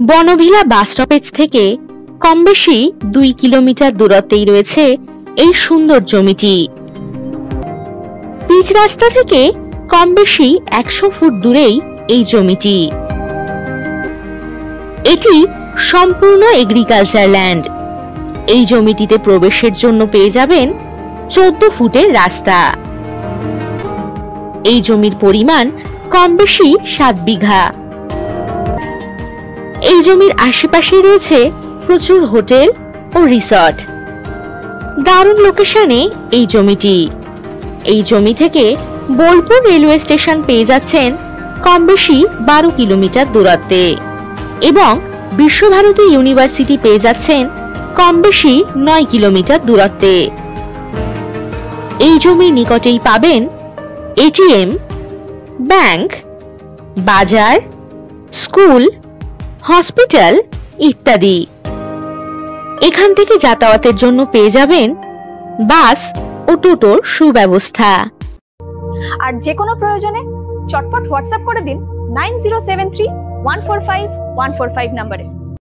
বনভিলা bus stoppage থেকে কম বেশি 2 kilometre দূরত্বেই রয়েছে এই সুন্দর জমিটি। পিচ রাস্তা থেকে কম বেশি 100 ফুট দূরেই এই জমিটি। এটি সম্পূর্ণ এগ্রিকালচার ল্যান্ড। এই জমিটিতে প্রবেশের জন্য পেয়ে যাবেন 14 ফুটের রাস্তা। এই জমির পরিমাণ কম বেশি 7 বিঘা। এই জমির আশেপাশে রয়েছে প্রচুর হোটেল ও রিসর্ট। দারুণ লোকেশনে এই জমিটি। এই জমি থেকে বোলপুর রেলওয়ে স্টেশন পেয়ে যাচ্ছেন কম বেশি 12 কিলোমিটার দূরত্বে এবং বিশ্বভারতী ইউনিভার্সিটি পেয়ে যাচ্ছেন কম বেশি 9 কিলোমিটার দূরত্বে। এই জমির নিকটেই পাবেন এটিএম, ব্যাংক, বাজার, স্কুল, হসপিটাল ইত্যাদি। এখান থেকে যাতায়াতের জন্য পেয়ে যাবেন বাস ও টোটোর সুব্যবস্থা। আর যে কোনো প্রয়োজনে চটপট হোয়াটসঅ্যাপ করে দিন 9073145145 নম্বরে।